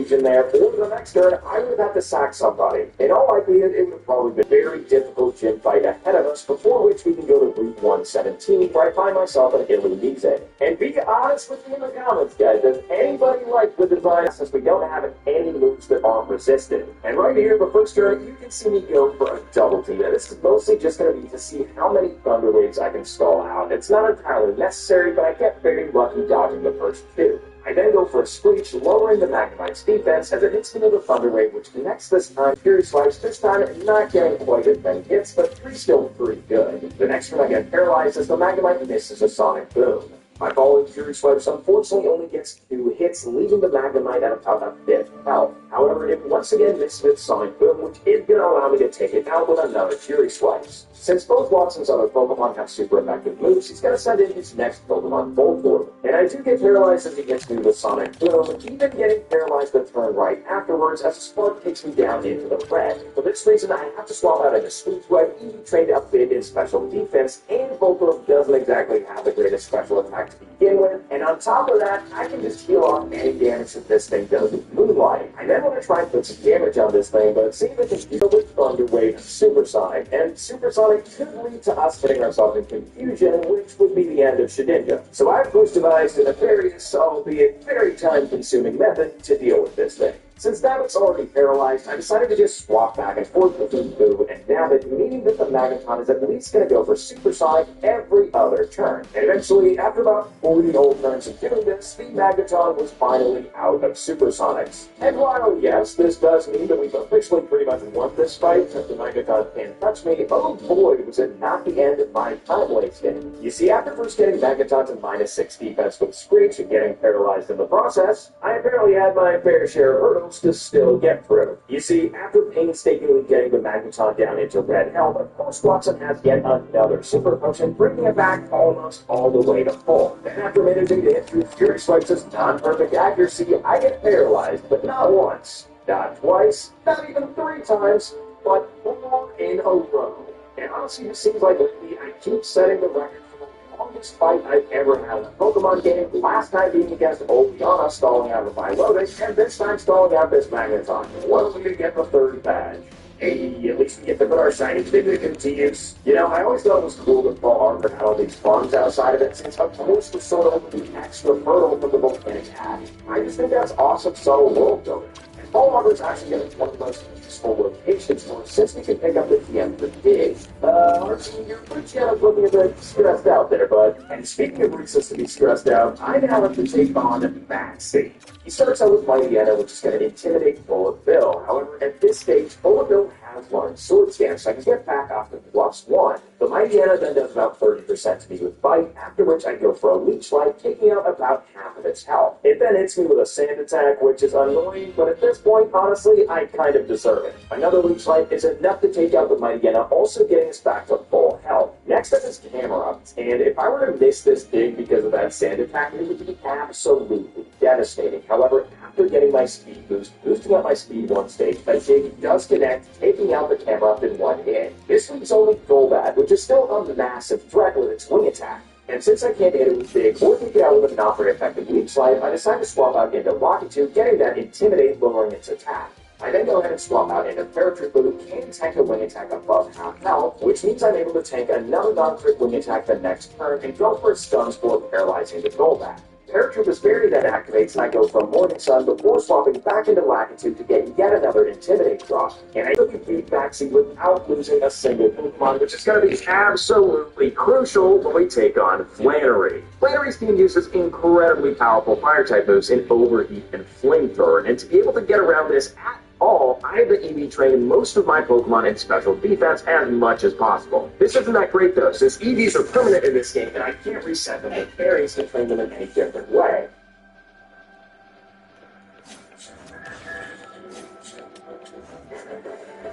confusion there. For the next turn, I would have to sack somebody. In all likelihood, it would have probably been a very difficult gym fight ahead of us, before which we can go to Route 117, where I find myself in Italy music. And be honest with me in the comments, guys. Does anybody like the design, since we don't have any moves that aren't resisted? And right here, the first turn, you can see me go for a double team. And this is mostly just going to be to see how many Thunder Waves I can stall out. It's not entirely necessary, but I get very lucky dodging the first two. I then go for a Screech, lowering the Magnemite's defense as it hits me with a Thunder Wave, which connects this time. Fury Swipes, this time not getting quite as many hits, but still pretty good. The next one I get paralyzed as the Magnemite misses a Sonic Boom. My following Fury Swipes unfortunately only gets 2 hits, leaving the Magnemite at about a 5th health. However, it once again misses with Sonic Boom, which is going to allow me to take it out with another Fury Swipes. Since both Watson's other Pokemon have super effective moves, he's going to send in his next Pokemon Voltorb. And I do get paralyzed as he hits me with Sonic Boom, even getting paralyzed the turn right afterwards as a Spark takes me down into the red. For this reason, I have to swap out into Sweet, who I've even trained up bit in special defense, and Voltorb doesn't exactly have the greatest special attack to begin with, and on top of that, I can just heal off any damage that this thing does with Moonlight. I then want to try and put some damage on this thing, but it seems it can deal with Thunder Wave and Supersonic, and Supersonic could lead to us getting ourselves in confusion, which would be the end of Shedinja. So I've devised a various, albeit very time-consuming method to deal with this thing. Since Nabbit's already paralyzed, I decided to just swap back and forth between Boo and Nabbit, meaning that the Magneton is at least going to go for Supersonic every other turn. And eventually, after about 40 whole turns of doing this, the Magneton was finally out of Supersonics. And while, yes, this does mean that we've officially pretty much won this fight, since the Magneton can't touch me, oh boy, was it not the end of my time wasting. You see, after first getting Magneton to -6 defense with Screech and getting paralyzed in the process, I apparently had my fair share of hurdles to still get through. You see, after painstakingly getting the Magneton down into red health, of course Watson has yet another super potion, bringing it back almost all the way to full. Then after managing to hit through Fury Swipes' non-perfect accuracy, I get paralyzed, but not once, not twice, not even 3 times, but 4 in a row. And honestly, it seems like lately I keep setting the record for the longest fight I've ever had in a Pokemon game, last time being against Oleana, stalling out of my Lotus, and this time stalling out this Magneton. What are we going to get the 3rd badge? Hey, at least we get to put our shiny Vignican to use. You know, I always thought it was cool that Fall Arbor had all these farms outside of it, since of course was sort of the extra hurdle for the volcanic hatch. I just think that's awesome subtle world building. And Fall Arbor is actually going to be one of the most useful locations for us, since we can pick up the TM for dig. Archie, you're pretty looking a bit stressed out there, bud. And speaking of reasons to be stressed out, I now have to take on Maxie. He starts out with Mightyena, which is going to intimidate Bullet Bill. However, at this stage, Bullet Bill has learned Sword Stance, so I can get back off to +1. The Mightyena then does about 30% to me with Bite, after which I go for a Leech Light, taking out about half of its health. It then hits me with a Sand Attack, which is annoying, but at this point, honestly, I kind of deserve it. Another Leech Light is enough to take out the Mightyena, also getting us back to full health. Next up is Camera, and if I were to miss this dig because of that Sand Attack, it would be absolutely devastating. However, after getting my speed boost, boosting up my speed 1 stage, my dig does connect, taking out the Camera in 1 hit. This leaves only Golbat, which is still a massive threat with its Wing Attack. And since I can't hit it with Dig or take it out with a not very effective Leech Slide, I decide to swap out into Rocketube, getting that Intimidate, lowering its attack. I then go ahead and swap out into Paratrooper, who can tank a Wing Attack above half health, which means I'm able to tank another non-crit Wing Attack the next turn and go for a Stun Spore, paralyzing the Golbat. Paratrooper's Fairy then activates, and I go from Morning Sun before swapping back into Lackitude to get yet another Intimidate drop. And I can beat Maxie without losing a single Pokemon, which is going to be absolutely crucial when we take on Flannery. Flannery's team uses incredibly powerful Fire-type moves in Overheat and Flamethrower, and to be able to get around this at all, I have to EV train most of my Pokemon in special defense as much as possible. This isn't that great though, since EVs are permanent in this game and I can't reset them with fairies to train them in any different way.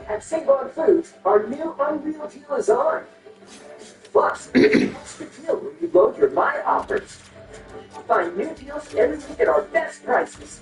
At Save-On Foods, our new Unreal Deal is on. Plus, it's the deal when you load your My Offers. Find new deals every week at our best prices.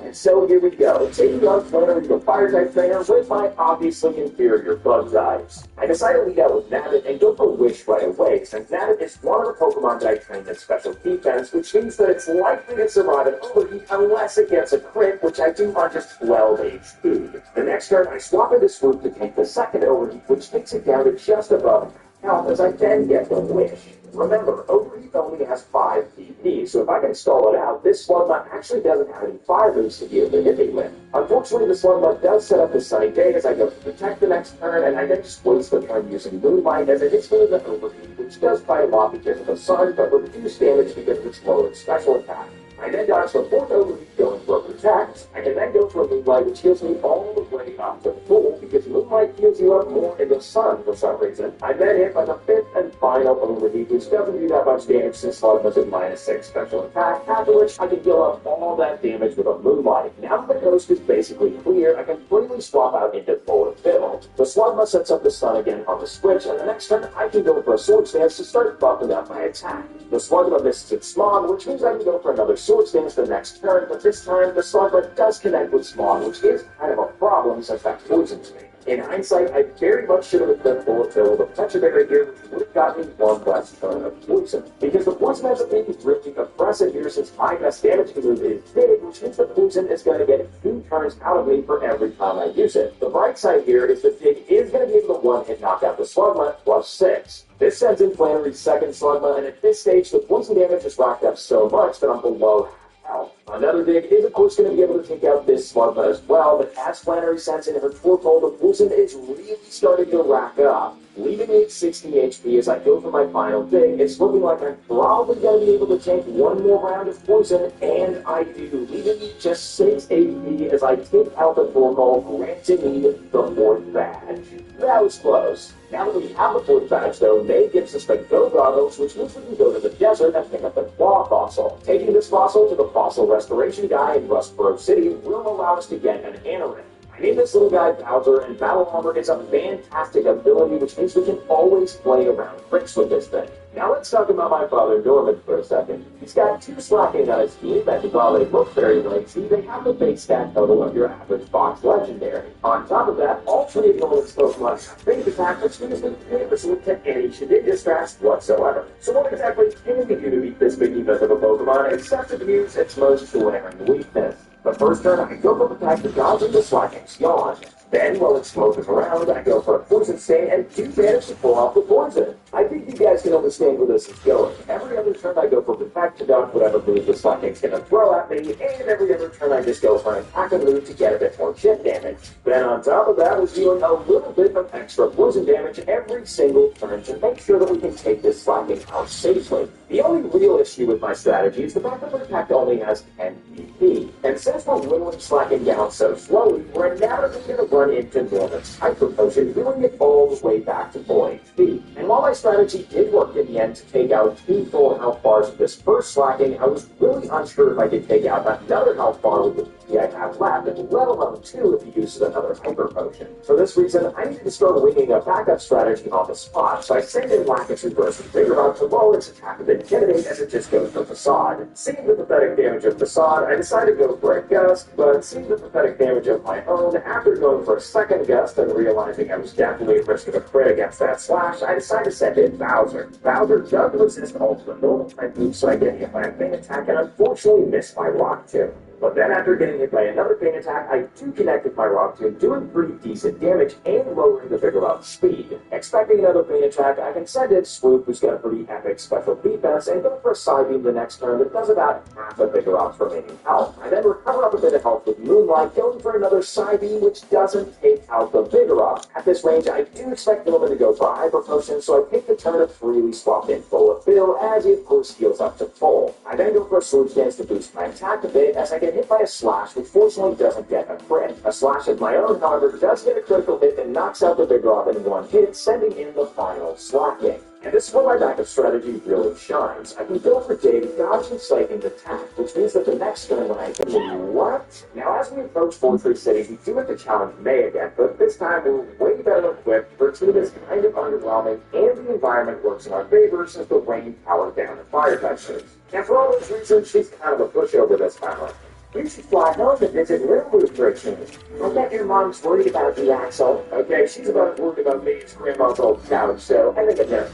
And so here we go, taking on Flannery the Fire-type trainer with my obviously inferior bug types. I decided to lead out with Nabbit and go for Wish right away, since Nabbit is one of the Pokemon that I trained in special defense, which means that it's likely to survive an overheat unless it gets a crit, which I do on just 12 HP. The next turn, I swap into Swoop to take the second overheat, which takes it down to just above health as I then get the Wish. Remember, Overheat only has 5 PP, so if I can stall it out, this Slugma actually doesn't have any fire moves to be able to hit me with. Unfortunately, the Slugma does set up the Sunny Day as I go to protect the next turn, and I then just waste the turn using Moonlight as it hits me with an Overheat, which does quite a lot because of the sun, but reduce damage because of its lowered special attack. I then dodge the fourth Overheat going for a Protect. I can then go for a Moonlight, which heals me all the way up to full, because Moonlight heals you up more in the sun for some reason. I then hit by the fifth and final Overheat, which doesn't do that much damage since Slugma's at -6 special attack, after which I can heal up all that damage with a Moonlight. Now that the coast is basically clear, I can freely swap out into Full Fill. The Slugma sets up the sun again on the switch, and the next turn I can go for a Swords Dance to start buffing up my attack. The Slugma misses its Smog, which means I can go for another Swords Dance the next turn, but this time the Slugma does connect with Smog, which is kind of a problem since that poisons me. In hindsight, I very much should have equipped Full Fill with a Pecha Berry here, which would have gotten me one less turn of poison. Because the poison ends up being really oppressive here since my best damage move is big, which means the poison is going to get 2 turns out of me for every time I use it. The bright side here is that Dig is going to be able to one-hit knock out the Slugma +6. This sends in Flannery's second Slugma, and at this stage, the poison damage is racked up so much that I'm below health. Another Dig is, of course, going to be able to take out this Slugma as well, but as Flannery sends in her Torkoal, the poison is really starting to rack up. Leaving me at 60 HP as I go for my final Dig, it's looking like I'm probably going to be able to take one more round of poison, and I do, leaving me just 6 AP as I take out the Torkoal, granting me the 4th badge. That was close. Now that we have the 4th badge, though, May gives us the Go Goggles, which means we can go to the desert and pick up the Claw Fossil. Taking this fossil to the Fossil Restoration guy in Rustboro City will allow us to get an Anarin. I named this little guy Bowser, and Battle Armor is a fantastic ability, which means we can always play around tricks with this thing. Now let's talk about my father Norman for a second. He's got 2 Slacking on his team, and while they look very lazy, they have the base stat total of your average box legendary. On top of that, all 3 of Norman's Pokemon have base attack, which means they can't resist to any Shedinja strats whatsoever. So what exactly can we do to beat this behemoth of a Pokemon, except to use its most glaring weakness? The first turn, I go for Protect to dodge into Slacking's Yawn. Then, while it's smoking around, I go for a Poison Stain and do manage to pull off the poison. I think you guys can understand where this is going. Every other turn, I go for Protect to dodge whatever move the Slacking's going to throw at me, and every other turn, I just go for an attack and move to get a bit more chip damage. Then, on top of that, we're dealing a little bit of extra poison damage every single turn to make sure that we can take this Slacking out safely. The only real issue with my strategy is the fact that Protect only has 10 PP. And since we're whittling Slacking down so slowly, we're inevitably going to run into Norman's Hyper Potion, doing it all the way back to full HP. And while my strategy did work in the end to take out 2 full health bars of this first Slacking, I was really unsure if I could take out another health bar with the PP I have left, and let alone 2 if he uses another Hyper Potion. For this reason, I needed to start winging a backup strategy on the spot, so I sent in Lacket's Reverse and figured out to lower its attack a bit Intimidate as it just goes for Facade. Seeing the pathetic damage of Facade, I decided to go for a Gust, but seeing the pathetic damage of my own, after going for a second Gust and realizing I was definitely at risk of a crit against that slash, I decided to send in Bowser. Bowser does resist all of the normal type moves, so I get hit by a Pain Attack and unfortunately missed my Rock Tomb. But then after getting hit by another Pain Attack, I do connect with my Rock Tomb, doing pretty decent damage and lowering the Vigoroth's speed. Expecting another Pain Attack, I can send in Swoop, who's got a pretty epic special defense, and go for a Psybeam the next turn that does about half of Vigoroth's remaining health. I then recover up a bit of health with Moonlight, going for another Psybeam, which doesn't take out the Vigoroth. At this range, I do expect Norman to go for a Hyper Potion, so I take the turn to freely swap in Full Fill, as he of course heals up to full. I then go for a Swords Dance to boost my attack a bit, as I get hit by a Slash, which fortunately doesn't get a crit. A Slash of my own, however, does get a critical hit and knocks out the Vigoroth in one hit, sending in the final Slacking. And this is where my backup strategy really shines. I can go for Dig, dodge and Psyching's attack, which means that the next turn when I can what? Now as we approach Fortress City, we do have to challenge May again, but this time we're way better equipped for team is kind of underwhelming, and the environment works in our favor since the rain powered down the fire textures. And for all those reasons, she's kind of a pushover this family. You should fly home to visit Littlewood for a change. I bet your mom's worried about you, Axel. Okay, she's about worried about me as grandma's old couch, so I think I know that.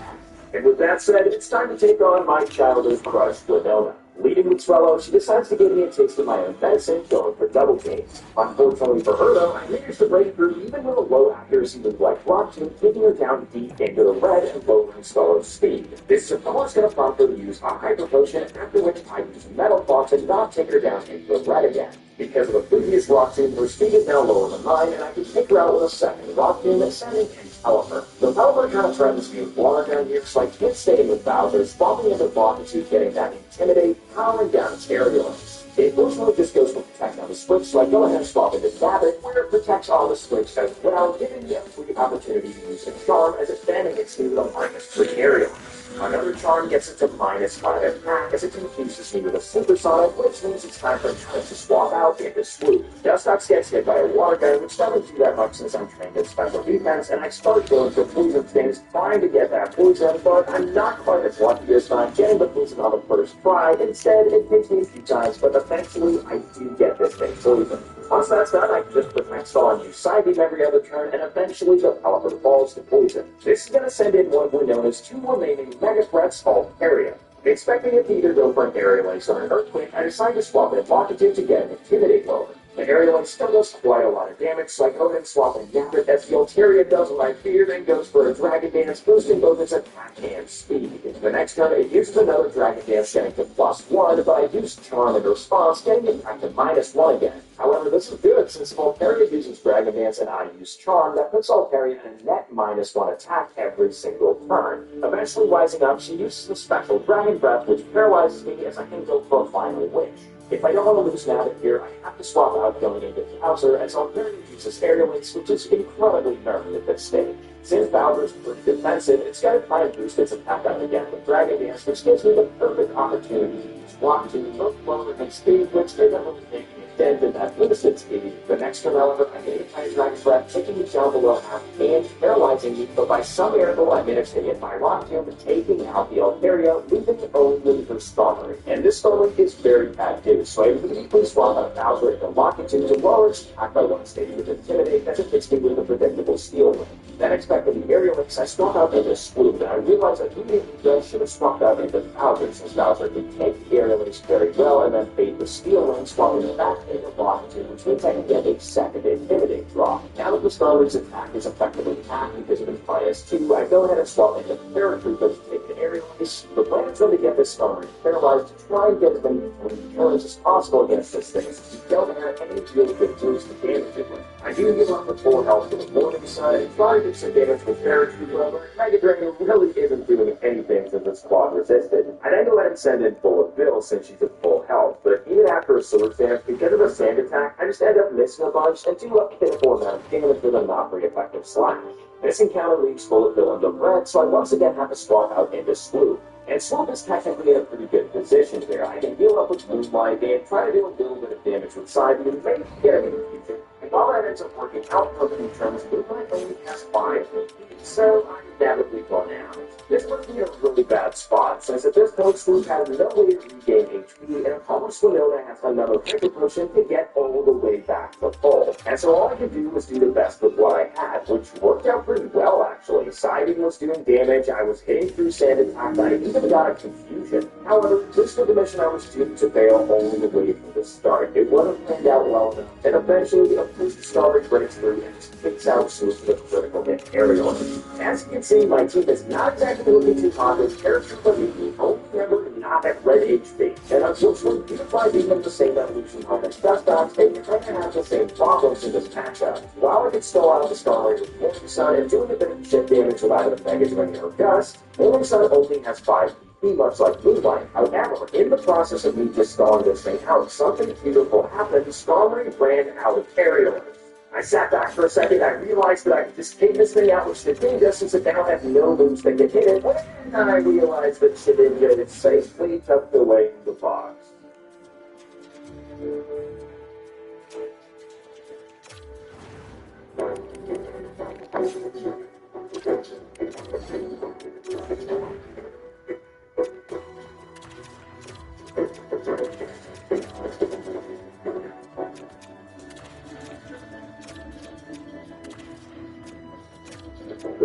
And with that said, it's time to take on my childhood crush, Winona. Leading with Swallow, she decides to give me a taste of my own medicine, going for double teams. Unfortunately for her, though, I managed to break through even with a low accuracy with Black Rock Team, taking her down deep into the red and lowering Swallow's speed. This is of course going to prompt her to use a Hyper Potion, after which I use Metal Claw to not take her down into the red again. Because of the previous Rock Tomb, her speed is now lower than mine, and I can take her out with a second Rock Tomb, sending in Pelipper. The Pelipper kind of threatens me with water down here, so I can't stay with Bowser, swapping into Blockitude, getting that Intimidate, powering down its aerials. It fortunately just goes for Protect on the switch, so I go ahead and swap into Gambit, where it protects on the switch as well, giving me a free opportunity to use a Charm as it then hits me with a -3 aerial. Another Charm gets it to -5 attack as it confuses me with a Supersonic, which means it's time for a chance to swap out into Swoop. Dustox gets hit by a Water Gun, which doesn't do that much since I'm trained in special defense, and I start going for Poison Stings, trying to get that poison, but I'm not quite as lucky this time, getting the poison on the first try. Instead, it takes me a few times, but eventually I do get this thing poisoned. Once that's done, I can just put my Stall and use Side Beam every other turn, and eventually the Pelipper falls to poison. This is going to send in one of Winona's two remaining Mega Threats called Area. Expecting it to either go for an Aerial Ace or an Earthquake, I decide to swap in Blockitude to get an Intimidate lower. The Aerial Ace still does quite a lot of damage, so I go ahead and swap in Gambit as the Altaria does what I fear, then goes for a Dragon Dance, boosting both its attack and speed. The next turn, it uses another Dragon Dance, getting to +1, but I use Charm in response, getting it back to -1 again. However, this is good, since if Altaria uses Dragon Dance and I use Charm, that puts Altaria in a net -1 attack every single turn. Eventually rising up, she uses the special Dragon Breath, which paralyzes me as I can go for a Final Wish. If I don't want to lose Nabbit here, I have to swap out going into Bowser, as Altaria uses Aerial Ace, which is incredibly nerfed at this stage. Since Bowser's pretty defensive, it's got to try and boost its attack up again with Dragon Dance, which gives me the perfect opportunity to use Block to both lower and speed, which isn't really making a dent in that limited speed. The next turn, however, I get a tiny Dragon Breath, taking me down below half and paralyzing me, but by some miracle I managed to hit my Rock Tomb, taking out the Altaria, leaving only her Starmie. And this Starmie is very bad news, so I immediately swap out Bowser into Blockitude to lower its attack by 1 stage with Intimidate as it hits me with a predictable Steel Wing. Then expecting the Aerial Ace, I swap out into Swoop, and I realized I immediately should have swapped out into Bowser, since Bowser could take the Aerial Ace very well, and then bait the Steel Wing, swapping it back into Blockitude, which means I can get a second Intimidate drop. Now that the Starmie's attack is effectively half because of its -2, I go ahead and swap into Paratrooper to take the Aerial Ace. The plan is then to get this Starmie paralyzed to try and get as many turns as possible against this thing, since you don't have any really good tools to damage it with. I do give up the full health to the Morning Sun and try to do some damage with Paratrooper, however, Mega Dragon really isn't doing anything since the squad resisted. I then go ahead and send in Bullet Bill since she's at full health, but even after a Sword Stamp, because of a sand attack, I just end up missing a bunch and do a pitiful amount of damage with a not very effective slash. This encounter leaves Bullet Bill into red, so I once again have to swap out into Swoop. And Swoop is technically in a pretty good position here. I can heal up with Moonlight and try to do a little bit of damage with Side Beam, maybe get him in the future. And while that ends up working out perfect terms, Moonlight only has 5 HP, so I'm inevitably gone out. This puts me in a really bad spot, since at this point Swoop has no way to regain HP, and Apollo's Winona has another Hyper Potion to get all the way back to full. And so all I could do was do the best with what I had, which worked out pretty well actually. Siding was doing damage, I was hitting through sand attack, I even got a confusion. However, this was the mission I was doomed to fail only the way from the start. It wasn't planned out well enough, and eventually a boost Starry breaks through and spits out Swoop with a critical hit aerial. As you can see, my team is not exactly looking too hot. This character but the only member not at red HP. And unfortunately, even by being of the same evolution on its best box, they kind of have the same problems in this matchup. While I could still out the Starlight with Morning Sun and doing a bit of shit damage without a Mega Dragon or Gust, Morning Sun only has 5 HP, much like Moonlight. However, in the process of me just stalling this thing out, something beautiful happened. Starlight ran out of aerial. I sat back for a second, I realized that I could just take this thing out with Shedinja since it now had no moves that could hit it, and I realized that Shedinja is safely tucked away in the box.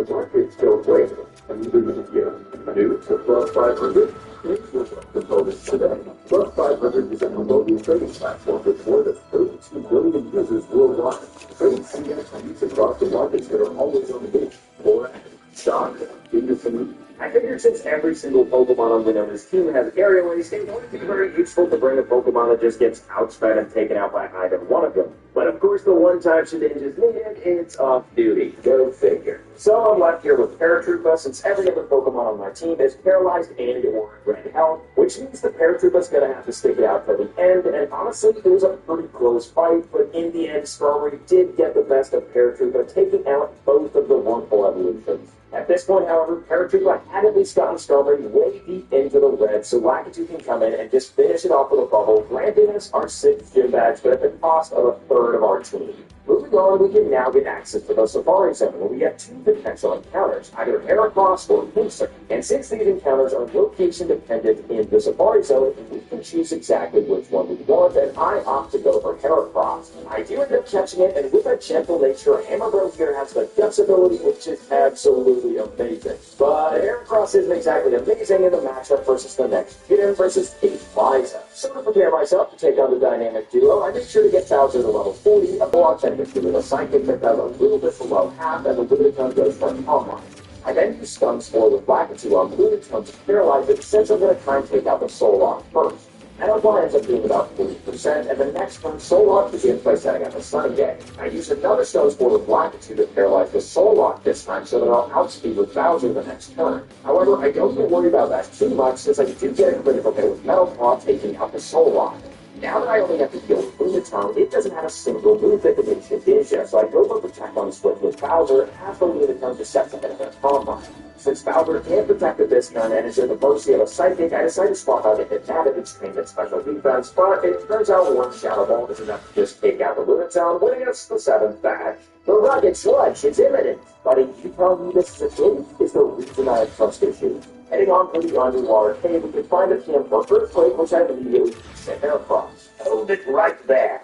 markets go great. And even if you're new to Plus 500, here's your components today. Plus 500 is a commodity trading platform with more than 32 billion users worldwide. Trade CFDs across the markets that are always on the move. For stock, industry. I figured since every single Pokemon on Winona's team has aerial ace, it would be very useful to bring a Pokemon that just gets outsped and taken out by either one of them. But of course, the one time Shedinja is needed, it's off duty. Go figure. So I'm left here with Paratroopa, since every other Pokemon on my team is paralyzed and or in red health, which means the Paratroopa's gonna have to stick it out for the end, and honestly, it was a pretty close fight, but in the end, Strawberry did get the best of Paratroopa, taking out both of the Wurmple evolutions. At this point, however, Paratroopa had at least gotten Strawberry way deep into the red, so Lakitu can come in and just finish it off with a bubble, granting us our 6th gym badge, but at the cost of a third of our team. Moving on, we can now get access to the Safari Zone, where we get 2 potential encounters, either Heracross or Pinsir. And since these encounters are location-dependent in the Safari Zone, we can choose exactly which one we want, and I opt to go for Heracross. I do end up catching it, and with a gentle nature, Hammerbro here has the Guts ability, which is absolutely amazing. But Heracross isn't exactly amazing in the matchup versus the next gym versus Liza. So to prepare myself to take on the dynamic duo, I make sure to get Bowser to level 40, a more authentic with a psychic that does a little bit below half, and the Lunatone goes for an online. I then use Stun Spore with Lakitu on Lunatone to paralyze it, since I'm going to try and take out the Soul Lock first. And our ends up being about 40%, and the next turn Soul Lock begins by setting up a Sunny Day. I use another Stone Spore with Lakitu to paralyze the Soul Lock this time, so that I'll outspeed with Bowser the next turn. However, I don't get worried about that too much, since I do get a critical hit with Metal Claw taking out the Soul Lock. Now that I only have to deal with Lunatone, it doesn't have a single move that can hit Shedinja, so I go for Protect on Switch with Bowser and have the Lunatone just sets ahead of their combine. Since Bowser can't protect at this turn and is at the mercy of a Psychic, I decide to swap out a Hypnotic and train its special defense, but it turns out one Shadow Ball is enough to just take out the Lunatone, winning us the 7th badge. The rugged sludge is imminent, but if you tell me this is a thing, is the reason I have trust issues. Heading on for the underwater cave, we can find a camp for Earthquake, which I immediately sent across. Hold it right there.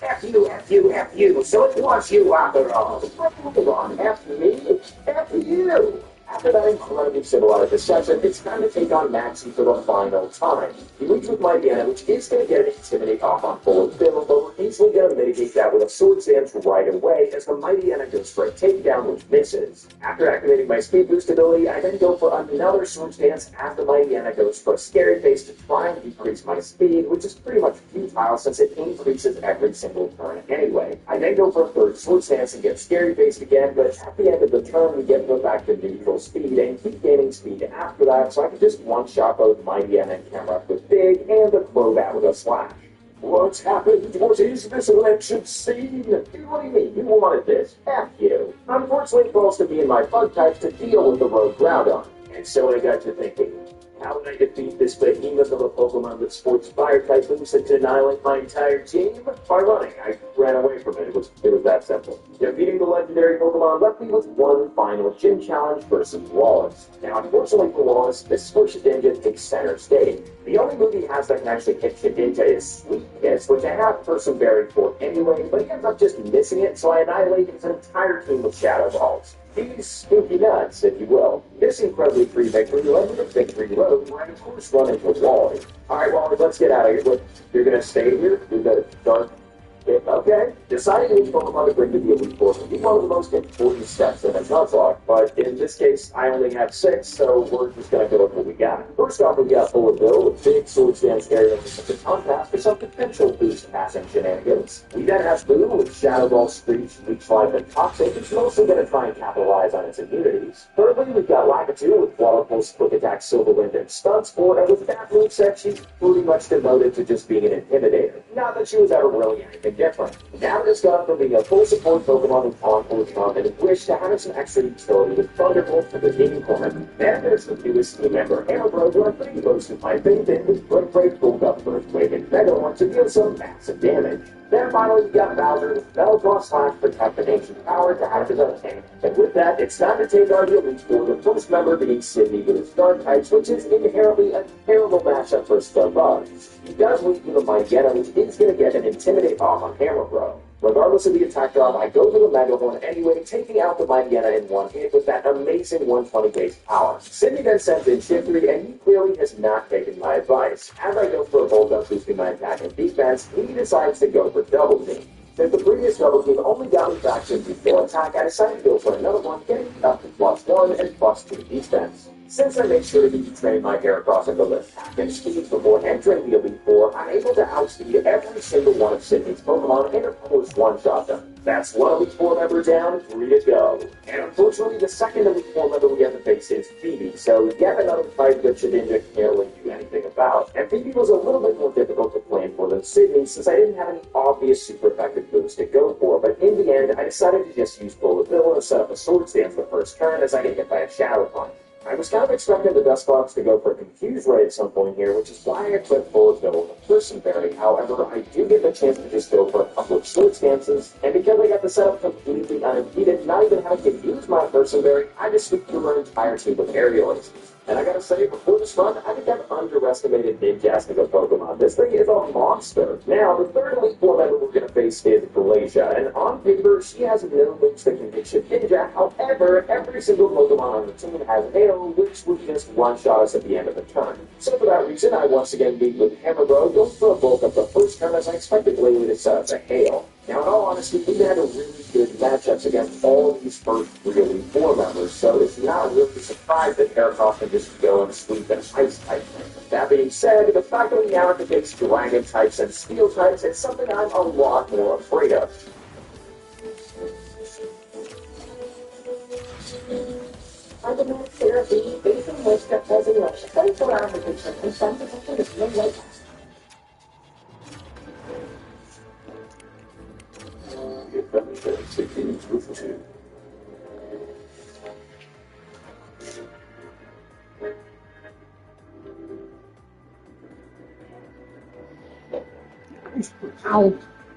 F you, F you, F you, so it was you after all. Moving on, F me, F you. After that incredibly civilized discussion, it's time to take on Maxie for the final time. He leads with Mightyena, which is going to get an Intimidate off on full build, but we're easily going to mitigate that with a Swords Dance right away, as the Mightyena goes for a takedown, which misses. After activating my Speed Boost ability, I then go for another Swords Dance after Mightyena goes for a Scary Face to try and decrease my speed, which is pretty much futile since it increases every single turn anyway. I then go for a third Swords Dance and get Scary Face again, but at the end of the turn, we get to go back to neutral speed and keep gaining speed after that, so I can just one-shot both Mightyena and Camerupt with Big and the Crobat with a Slash. What's happened? What is this election scene? What do you mean? You wanted this? F you. Unfortunately, it falls to me and my bug types to deal with the Rogue Groudon. And so I got to thinking, how would I defeat this behemoth of a Pokemon that sports fire type moves and annihilate my entire team? By running. I ran away from it. It was that simple. Defeating the legendary Pokemon left me with one final gym challenge versus Wallace. Now, unfortunately for Wallace, this is where Shedinja takes center stage. The only move he has that can actually hit Shedinja is Sweet Kiss, which I have Person Berry for anyway, but he ends up just missing it, so I annihilate his entire team with Shadow Balls. These spooky nuts, if you will. This incredibly free victory led me to Victory Road, where I of course run into Wally. Alright, Wally, let's get out of here. Look, you're gonna stay here? You're gonna start. Okay. Deciding which Pokemon to bring to the Elite Four can be one of the most important steps in a Nuzlocke, but in this case, I only have 6, so we're just gonna go with what we got. First off, we got Full of Bill with big Swords Dance area with the Ton Pass for some potential boost passing shenanigans. We then have Boo with Shadow Ball, Screech, Leech Life, and Toxic, which is mostly gonna try and capitalize on its immunities. Thirdly, we've got Lakitu with Water Pulse, Quick Attack, Silver Wind, and Stun Spore, and with that moveset, she's pretty much devoted to just being an Intimidator. Not that she was ever really anything different. Now it's gone from being a full support Pokemon with Encore Charm and wish to having some extra utility with Thunderbolt for the gaming corner. Then there's the newest team member, Hammerbro, who I'm pretty close to my favorite with Break pulled up Earthquake and Megalorn to deal some massive damage. Then finally we got Bowser with Metal Claw Slash Protect the Ancient Power to add his own tank. And with that, it's time to take on the Elite Four, the first member being Sydney with his Dark types, which is inherently a terrible matchup for Starbucks. He does lead with a Mightyena, which is going to get an Intimidate off on Hammerbro. Regardless of the attack drop, I go for the Mega Horn anyway, taking out the Mighty Enna in one hit with that amazing 120 base power. Sydney then sends in Shift 3, and he clearly has not taken my advice. As I go for a Volt Up boosting my attack and defense, he decides to go for Double Team. Since the previous Double Team only got me back to full attack, I decided to go for another one, getting up to +1 and +2 defense. Since I made sure to retrain my Heracross and the attack and speed before entering the Elite Four, I'm able to outspeed every single one of Sydney's Pokemon and of course one-shot them. That's one Elite Four member down, 3 to go. And unfortunately, the second Elite Four member we have to face is Phoebe, so yet another fight that Shedinja can't really do anything about. And Phoebe was a little bit more difficult to plan for than Sydney, since I didn't have any obvious super effective moves to go for, but in the end, I decided to just use Bullet Bill and set up a Swords Dance the first turn as I get hit by a Shadow Punch. I was kind of expecting the Dustbox to go for a Confuse Ray at some point here, which is why I equipped Bullet Bill with a Person Berry. However, I do get the chance to just go for a couple of Swords Dances, and because I got the setup completely unimpeded, not even having to use my Person Berry, I just sweep through my entire team of Aerial Aces. And I gotta say, before this run, I think I've underestimated Ninjask as a Pokemon. This thing is a monster. Now, the third Elite Four member we're gonna face is Glacia, and on paper, she has no moves that can hit Ninja. However, every single Pokemon on the team has Hail, which would just one-shot us at the end of the turn. So for that reason, I once again lead with Hammer Bro, going for a bulk up the first turn as I expected Glalie to set up the Hail. Now, in all honesty, we've had a really good matchups against all these first three Elite Four members, so it's not really surprised that Heracross can just go and sweep an Ice-type thing. That being said, the fact that we now have to face Dragon types and Steel types is something I'm a lot more afraid of. Argument therapy based on which that doesn't rush 24 hours addiction and some potential is no way past. Ow.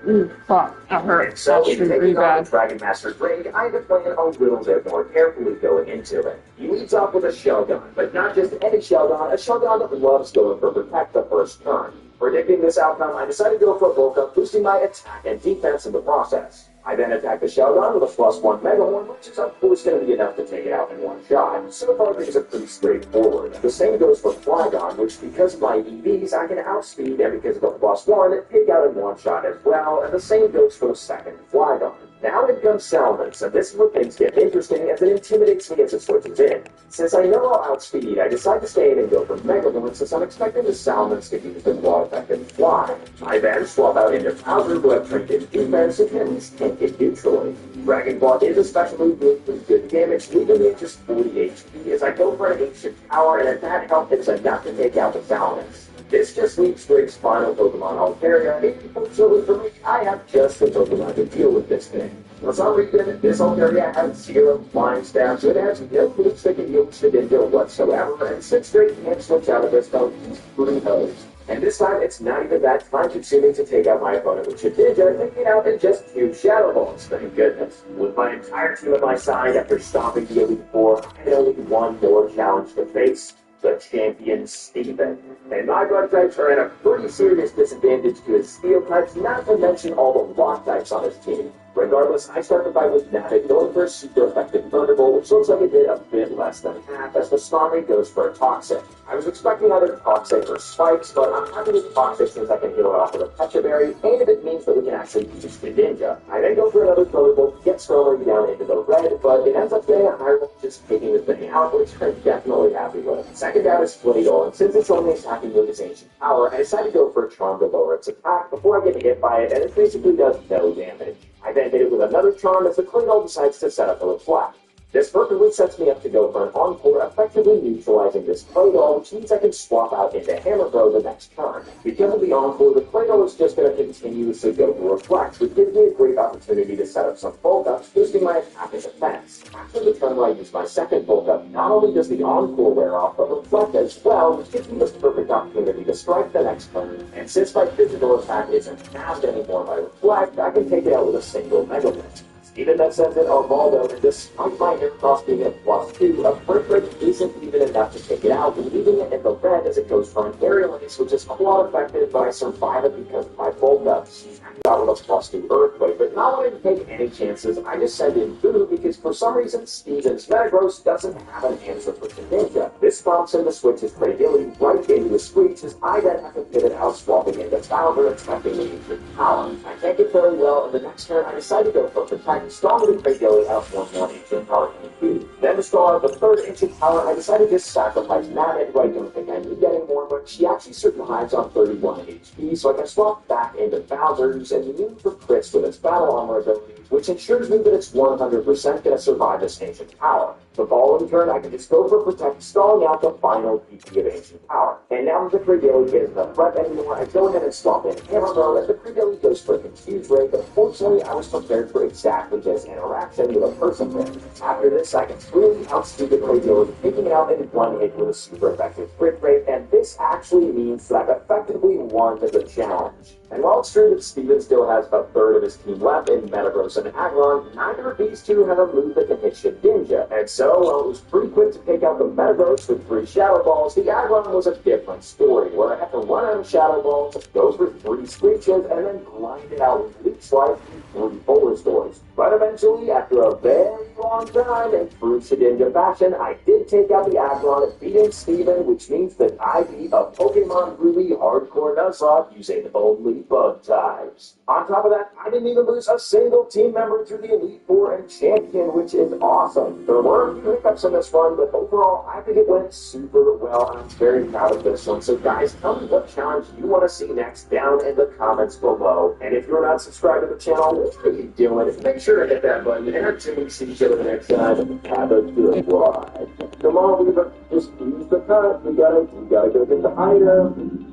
Ooh, fuck. That hurt. So, That in should be taking on bad. the Dragon Master Drake, I had to plan a little bit more carefully going into it. He leads off with a Shelgon, but not just any Shelgon, a Shelgon that loves going for Protect the first turn. Predicting this outcome, I decided to go for a bulk up, boosting my attack and defense in the process. I then attack the Shelgon with a +1 Mega Horn, which is of course going to be enough to take it out in one shot. So far, things are pretty straightforward. The same goes for Flygon, which because of my EVs, I can outspeed, and because of the +1, take out in one shot as well, and the same goes for the second Flygon. Now in comes Salamence, and this is where things get interesting as it intimidates me as it switches in. Since I know I'll outspeed, I decide to stay in and go for Mega Horn since I'm expecting the Salamence to use the Claw effect and fly. I then swap out into Bowser, who I've trained in defense and can at least tank it neutrally. Dragon Claw is especially good with good damage, leaving me at just 40 HP as I go for an Ancient Power, and at that health it's enough to take out the Salamence. This just leaves Drake's final Pokemon, Altaria, and fortunately for me, I have just the Pokemon to deal with this thing. For some reason, this Altaria has 0 flying stats, so it has no moves that can deal with Shedinja whatsoever, and since Drake can't switch out of this though, he's pretty hosed. And this time, it's not even that time-consuming to take out my opponent with Shedinja, taking it out in just 2 Shadow Balls, thank goodness. With my entire team at my side after stopping the Elite Four, I had only one more challenge to face. The champion Steven. And my blood types are at a pretty serious disadvantage to his steel types, not to mention all the rock types on his team. Regardless, I start the fight with Natic going for a super effective Thunderbolt, which looks like it did a bit less than half, as the Starmie goes for a Toxic. I was expecting either Toxic or Spikes, but I'm happy with Toxic since I can heal it off with a Pecha Berry, and if it means that we can actually use the Ninja. I then go for another Thunderbolt, get Starmie down into the red, but it ends up getting a high roll just taking the thing out, which I'm definitely happy with. Second down is Flittle, and since it's only attacking with its Ancient Power, I decided to go for a Charm to lower its attack before I get hit by it, and it basically does no damage. I then hit it with another Charm as the Claydol decides to set up a Reflect. This perfectly sets me up to go for an Encore, effectively neutralizing this Claydol, which means I can swap out into Hammer Bro the next turn. Because of the Encore, the Claydol is just going to continuously go for Reflect, which gives me a great opportunity to set up some bulk ups, boosting my attack and defense. After the turn where I use my second bulk up, not only does the Encore wear off, but Reflect as well, which gives me this perfect opportunity to strike the next turn. And since my physical attack isn't halved anymore by Reflect, I can take it out with a single Mega Blitz. Steven then sends in Arvaldo, and despite my air cost being at +2, a break rate isn't even enough to take it out, leaving it in the red as it goes for an aerial ace, which is quite effective, but I survive it because of my bulk ups. Got with a +2 earthquake, but not wanting to take any chances, I just send in Boo because for some reason Steven's Metagross doesn't have an answer for Ninja. This prompts him to switch his Cragility right into a Screech as I then have to pivot out, swapping into Bowser, expecting the ancient power. I can't get very well, and the next turn I decide to go for Protect, strongly Cragility out 1-1 ancient power EQ. Then to start the third ancient power, I decide to just sacrifice Mammoth, who I don't think I need anymore, but she actually survives on 31 HP, so I can swap back into Bowser's and move for crits with its battle armor ability, which ensures me that it's 100% going to survive this ancient power. The following turn, I can just go for Protect, stalling out the final PP of ancient power. And now that the Cragility isn't a threat anymore, I go ahead and swap in Hammer Mode as the Cragility goes for a Confuse Ray, but fortunately I was prepared for exactly this interaction with a person there. After this, I can really outspeed the Cragility, taking it out in one hit with a super effective crit rate, and this actually means that I've effectively won the challenge. And while it's true that Steven still has a third of his team left in Metagross and Aggron, neither of these two have a move that can hit Shedinja. And so, while it was pretty quick to take out the Metagross with 3 Shadow Balls, the Aggron was a different story, where I had to run out of Shadow Balls, go for 3 Screeches, and then grind it out with Leech Life and 3 Boulder Stores. But eventually, after a very long time, and true Shedinja fashion, I did take out the Aggron, beating Steven, which means that I beat a Pokemon Ruby Hardcore Nuzlocke using only bug types. On top of that, I didn't even lose a single team member to the Elite Four and Champion, which is awesome. There were a few hiccups in this run, but overall, I think it went super well, and I'm very proud of this one. So guys, tell me what challenge you want to see next down in the comments below. And if you're not subscribed to the channel, what are you doing? Make sure to hit that button, and until we see each other next time, have a good ride. Come on, just use the cut. We gotta go get the item.